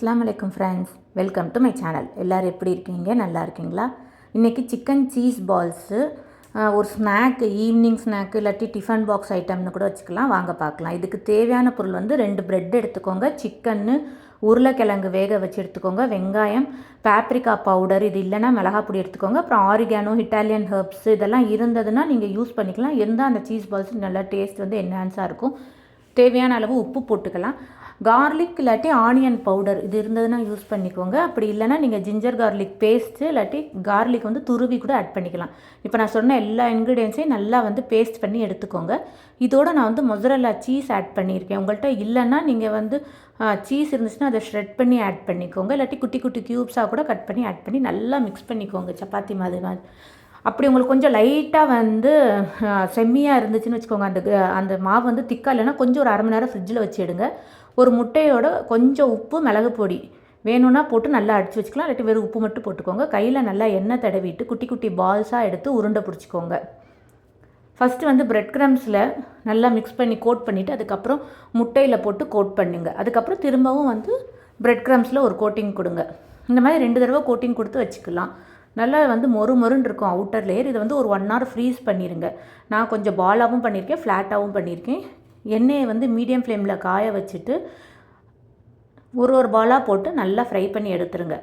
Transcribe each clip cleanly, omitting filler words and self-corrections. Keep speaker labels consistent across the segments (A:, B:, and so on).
A: அஸ்ஸலாமு அலைக்கும் friends, welcome to my channel. எல்லோரும் எப்படி இருக்கீங்க? நல்லா இருக்கீங்களா? இன்றைக்கி சிக்கன் சீஸ் பால்ஸு ஒரு ஸ்நாக்கு, ஈவினிங் ஸ்நாக்கு இல்லாட்டி டிஃபன் பாக்ஸ் ஐட்டம்னு கூட வச்சுக்கலாம். வாங்க பார்க்கலாம். இதுக்கு தேவையான பொருள் வந்து 2 பிரெட் எடுத்துக்கோங்க, சிக்கன்னு, உருளைக்கிழங்கு வேக வச்சு எடுத்துக்கோங்க, வெங்காயம், பேப்ரிக்கா பவுடர், இது இல்லைன்னா மிளகாப்பொடி எடுத்துக்கோங்க, அப்புறம் ஆரிகானோ, இட்டாலியன் ஹெர்ப்ஸ் இதெல்லாம் இருந்ததுன்னா நீங்கள் யூஸ் பண்ணிக்கலாம். இருந்தால் அந்த சீஸ் பால்ஸ் நல்லா டேஸ்ட் வந்து என்ஹான்ஸாக இருக்கும். தேவையான அளவு உப்பு போட்டுக்கலாம். கார்லிக் இல்லாட்டி ஆனியன் பவுடர் இது இருந்ததுன்னா யூஸ் பண்ணிக்கோங்க. அப்படி இல்லைனா நீங்கள் ஜிஞ்சர் கார்லிக் பேஸ்ட்டு இல்லாட்டி கார்லிக் வந்து துருவி கூட ஆட் பண்ணிக்கலாம். இப்போ நான் சொன்ன எல்லா இன்க்ரீடியன்ஸையும் நல்லா வந்து பேஸ்ட் பண்ணி எடுத்துக்கோங்க. இதோடு நான் வந்து மொசரல்லா சீஸ் ஆட் பண்ணியிருக்கேன். உங்கள்கிட்ட இல்லைன்னா நீங்கள் வந்து சீஸ் இருந்துச்சுன்னா அதை ஷ்ரெட் பண்ணி ஆட் பண்ணிக்கோங்க, இல்லாட்டி குட்டி குட்டி க்யூப்ஸாக கூட கட் பண்ணி ஆட் பண்ணி நல்லா மிக்ஸ் பண்ணிக்கோங்க. சப்பாத்தி மாதிரி அப்படி உங்களுக்கு கொஞ்சம் லைட்டாக வந்து செம்மியாக இருந்துச்சுன்னு வச்சுக்கோங்க, அந்த மாவு வந்து திக்காக இல்லைன்னா கொஞ்சம் ஒரு 1/2 மணி நேரம் ஃப்ரிட்ஜில் வச்சு எடுங்க. ஒரு முட்டையோட கொஞ்சம் உப்பு, மிளகு பொடி வேணும்னா போட்டு நல்லா அடித்து வச்சுக்கலாம், இல்லாட்டி வெறும் உப்பு மட்டும் போட்டுக்கோங்க. கையில் நல்லா எண்ணெய் தடவிட்டு குட்டி குட்டி பால்ஸாக எடுத்து உருண்டை பிடிச்சிக்கோங்க. ஃபஸ்ட்டு வந்து பிரெட் க்ரம்ஸில் நல்லா மிக்ஸ் பண்ணி கோட் பண்ணிவிட்டு அதுக்கப்புறம் முட்டையில் போட்டு கோட் பண்ணுங்க. அதுக்கப்புறம் திரும்பவும் வந்து பிரெட் க்ரம்ஸில் ஒரு கோட்டிங் கொடுங்க. இந்த மாதிரி 2 தடவை கோட்டிங் கொடுத்து வச்சுக்கலாம். நல்லா வந்து மொறுன்னு இருக்கும் அவுட்டர் லேயர். இதை வந்து ஒரு 1 hour ஃப்ரீஸ் பண்ணிடுங்க. நான் கொஞ்சம் பாலாகவும் பண்ணியிருக்கேன், ஃப்ளாட்டாகவும் பண்ணியிருக்கேன். எண்ணெயை வந்து மீடியம் ஃப்ளேமில் காய வச்சுட்டு ஒரு பாலாக போட்டு நல்லா ஃப்ரை பண்ணி எடுத்துருங்க.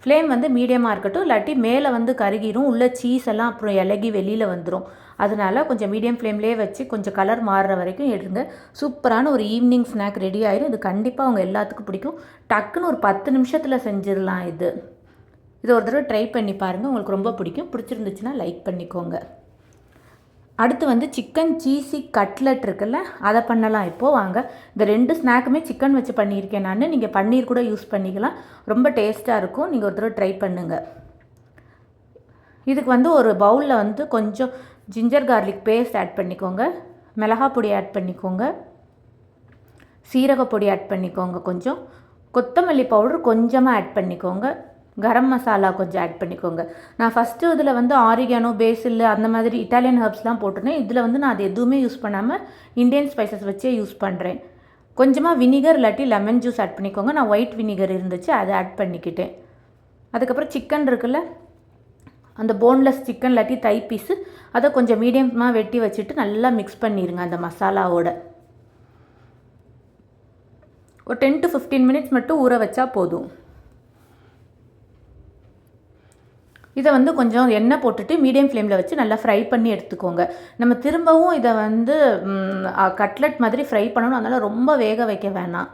A: ஃப்ளேம் வந்து மீடியமாக இருக்கட்டும், இல்லாட்டி மேலே வந்து கருகிரும், உள்ள சீஸ் எல்லாம் அப்புறம் இலகி வெளியில் வந்துடும். அதனால கொஞ்சம் மீடியம் ஃப்ளேம்லேயே வச்சு கொஞ்சம் கலர் மாறுற வரைக்கும் எடுங்க. சூப்பரான ஒரு ஈவினிங் ஸ்நாக் ரெடி ஆயிடும். இது கண்டிப்பாக அவங்க எல்லாத்துக்கும் பிடிக்கும். டக்குன்னு ஒரு 10 நிமிஷத்தில் செஞ்சிடலாம். இது ஒரு தடவை ட்ரை பண்ணி பாருங்கள், உங்களுக்கு ரொம்ப பிடிக்கும். பிடிச்சிருந்துச்சுன்னா லைக் பண்ணிக்கோங்க. அடுத்து வந்து சிக்கன் சீஸி கட்லெட் இருக்குல்ல, அதை பண்ணலாம். இப்போது வாங்க. இந்த 2 ஸ்நாக்குமே சிக்கன் வச்சு பண்ணியிருக்கேன் நான். நீங்கள் பன்னீர் கூட யூஸ் பண்ணிக்கலாம், ரொம்ப டேஸ்ட்டாக இருக்கும். நீங்கள் ஒரு தடவை ட்ரை பண்ணுங்கள். இதுக்கு வந்து ஒரு பவுலில் வந்து கொஞ்சம் ஜிஞ்சர் கார்லிக் பேஸ்ட் ஆட் பண்ணிக்கோங்க, மிளகாய் பொடி ஆட் பண்ணிக்கோங்க, சீரக பொடி ஆட் பண்ணிக்கோங்க, கொஞ்சம் கொத்தமல்லி பவுடர் கொஞ்சமாக ஆட் பண்ணிக்கோங்க, கரம் மசாலா கொஞ்சம் ஆட் பண்ணிக்கோங்க. நான் ஃபஸ்ட்டு இதில் வந்து ஆரிகானோ, பேசில் அந்த மாதிரி இட்டாலியன் ஹர்ப்ஸ்லாம் போட்டிருந்தேன். இதில் வந்து நான் அது எதுவுமே யூஸ் பண்ணாமல் இந்தியன் ஸ்பைசஸ் வச்சே யூஸ் பண்ணுறேன். கொஞ்சமாக வினிகர் இல்லாட்டி லெமன் ஜூஸ் ஆட் பண்ணிக்கோங்க. நான் ஒயிட் வினிகர் இருந்துச்சு, அதை ஆட் பண்ணிக்கிட்டேன். அதுக்கப்புறம் சிக்கன் இருக்குல்ல, அந்த போன்லெஸ் சிக்கன் இல்லாட்டி தை பீஸு, அதை கொஞ்சம் மீடியமாக வெட்டி வச்சுட்டு நல்லா மிக்ஸ் பண்ணிடுங்க அந்த மசாலாவோட. ஒரு 10 to 15 minutes மட்டும் ஊற வச்சா போதும். இதை வந்து கொஞ்சம் எண்ணெய் போட்டுட்டு மீடியம் ஃப்ளேமில் வச்சு நல்லா ஃப்ரை பண்ணி எடுத்துக்கோங்க. நம்ம திரும்பவும் இதை வந்து கட்லெட் மாதிரி ஃப்ரை பண்ணணும், அதனால் ரொம்ப வேக வைக்க வேணாம்.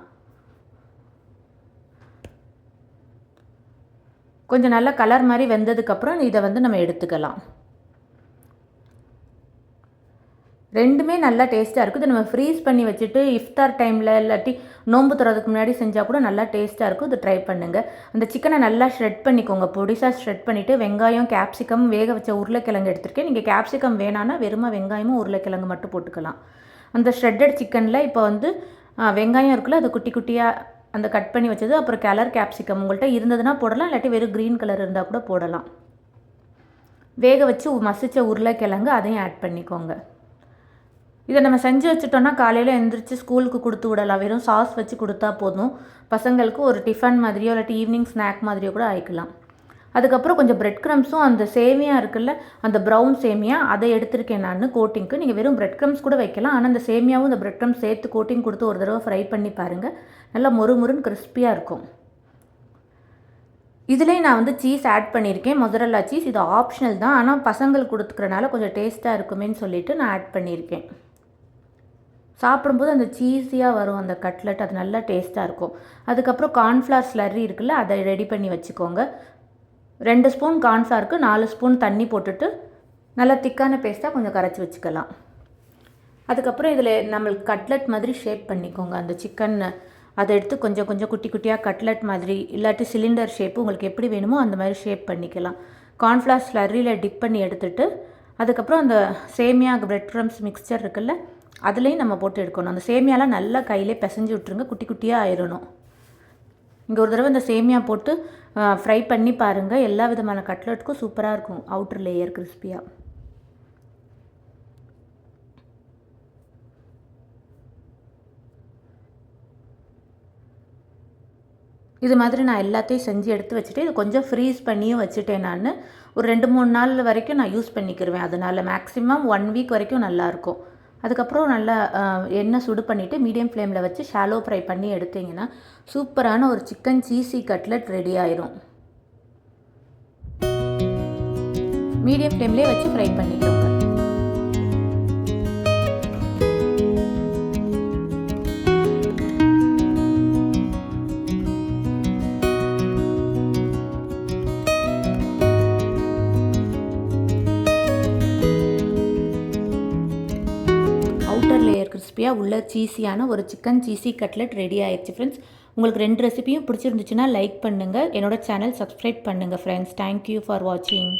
A: கொஞ்சம் நல்லா கலர் மாதிரி வெந்ததுக்கப்புறம் இதை வந்து நம்ம எடுத்துக்கலாம். ரெண்டுமே நல்லா டேஸ்ட்டாக இருக்குது. நம்ம ஃப்ரீஸ் பண்ணி வச்சுட்டு இஃப்தார் டைமில் இல்லாட்டி நோன்பு தரதுக்கு முன்னாடி செஞ்சால் கூட நல்லா டேஸ்ட்டாக இருக்கும். இது ட்ரை பண்ணுங்கள். அந்த சிக்கனை நல்லா ஷ்ரெட் பண்ணிக்கோங்க, பொடிசாக ஷ்ரெட் பண்ணிவிட்டு வெங்காயம், கேப்சிகம், வேக வச்ச உருளைக்கிழங்கு எடுத்துருக்கேன். நீங்கள் கேப்சிகம் வேணான்னா வெறுமா வெங்காயமும் உருளைக்கிழங்கு மட்டும் போட்டுக்கலாம். அந்த ஷ்ரெட்டட் சிக்கனில் இப்போ வந்து வெங்காயம் இருக்குல்ல, அதை குட்டி குட்டியாக அந்த கட் பண்ணி வச்சது, அப்புறம் கலர் கேப்சிகம் உங்கள்கிட்ட இருந்ததுன்னா போடலாம், இல்லாட்டி வெறும் க்ரீன் கலர் இருந்தால் கூட போடலாம். வேக வச்சு மசிச்ச உருளைக்கிழங்கு அதையும் ஆட் பண்ணிக்கோங்க. இதை நம்ம செஞ்சு வச்சுட்டோன்னா காலையில் எழுந்திரிச்சு ஸ்கூலுக்கு கொடுத்து விடலாம். வெறும் சாஸ் வச்சு கொடுத்தா போதும். பசங்களுக்கு ஒரு டிஃபன் மாதிரியோ இல்லாட்டி ஈவினிங் ஸ்நாக் மாதிரியோ கூட ஆயிக்கலாம். அதுக்கப்புறம் கொஞ்சம் பிரெட் க்ரம்ஸும் அந்த சேமியா இருக்குல்ல, அந்த ப்ரௌன் சேமியா அதை எடுத்திருக்கேன் நான் கோட்டிங்க்கு. நீங்கள் வெறும் பிரெட் க்ரம்ஸ் கூட வைக்கலாம், ஆனால் அந்த சேமியாவும் இந்த பிரெட் க்ரம்ஸ் சேர்த்து கோட்டிங் கொடுத்து ஒரு தடவை ஃப்ரை பண்ணி பாருங்கள். நல்லா மொறுன்னு கிறிஸ்பியாக இருக்கும். இதுலேயும் நான் வந்து சீஸ் ஆட் பண்ணியிருக்கேன், மொசரல்லா சீஸ். இது ஆப்ஷனல் தான், ஆனால் பசங்களுக்கு கொடுத்துக்கிறனால கொஞ்சம் டேஸ்ட்டாக இருக்குமேன்னு சொல்லிவிட்டு நான் ஆட் பண்ணியிருக்கேன். சாப்பிடும்போது அந்த சீஸியாக வரும் அந்த கட்லெட், அது நல்லா டேஸ்ட்டாக இருக்கும். அதுக்கப்புறம் கார்ன்ஃப்ளவர் ஸ்லர்ரி இருக்குல்ல, அதை ரெடி பண்ணி வச்சுக்கோங்க. 2 ஸ்பூன் கார்ன்ஃப்ளவருக்கு 4 ஸ்பூன் தண்ணி போட்டுட்டு நல்லா திக்கான பேஸ்ட்டாக கொஞ்சம் கரைச்சி வச்சுக்கலாம். அதுக்கப்புறம் இதில் நம்மளுக்கு கட்லெட் மாதிரி ஷேப் பண்ணிக்கோங்க. அந்த சிக்கன் அதை எடுத்து கொஞ்சம் கொஞ்சம் குட்டி குட்டியாக கட்லெட் மாதிரி இல்லாட்டி சிலிண்டர் ஷேப்பு உங்களுக்கு எப்படி வேணுமோ அந்த மாதிரி ஷேப் பண்ணிக்கலாம். கார்ன்ஃப்ளவர் ஸ்லர்ரியில் டிப் பண்ணி எடுத்துகிட்டு அதுக்கப்புறம் அந்த சேமியா பிரெட் க்ரம்ஸ் மிக்சர் இருக்குல்ல, அதுலேயும் நம்ம போட்டு எடுக்கணும். அந்த சேமியாலாம் நல்லா கையிலே பிசைஞ்சு விட்ருங்க, குட்டி குட்டியாக ஆயிடணும். இங்கே ஒரு தடவை இந்த சேமியா போட்டு ஃப்ரை பண்ணி பாருங்கள். எல்லா விதமான கட்லெட்டுக்கும் சூப்பராக இருக்கும், அவுட்டர் லேயர் கிறிஸ்பியாக. இது மாதிரி நான் எல்லாத்தையும் செஞ்சு எடுத்து வச்சுட்டு இது கொஞ்சம் ஃப்ரீஸ் பண்ணியும் வச்சுட்டேன். நான் ஒரு 2-3 நாள் வரைக்கும் நான் யூஸ் பண்ணிக்கிருவேன். அதனால் மேக்ஸிமம் 1 வீக் வரைக்கும் நல்லாயிருக்கும். அதுக்கப்புறம் நல்லா எண்ணெய் சுடு பண்ணிவிட்டு மீடியம் ஃப்ளேமில் வச்சு ஷாலோ ஃப்ரை பண்ணி எடுத்திங்கன்னா சூப்பரான ஒரு சிக்கன் சீஸி கட்லெட் ரெடி ஆயிரும். மீடியம் ஃப்ளேம்லேயே வச்சு ஃப்ரை பண்ணிக்கோங்க. அவுட்டர் லேயர் கிறிஸ்பியாக உள்ள சீஸியான ஒரு சிக்கன் சீஸி கட்லெட் ரெடி ஆயிடுச்சு ஃப்ரெண்ட்ஸ். உங்களுக்கு 2 ரெசிபியும் பிடிச்சிருந்துச்சுன்னா லைக் பண்ணுங்கள். என்னோட சேனல் சப்ஸ்கிரைப் பண்ணுங்கள் ஃப்ரெண்ட்ஸ். தேங்க்யூ ஃபார் வாட்சிங்.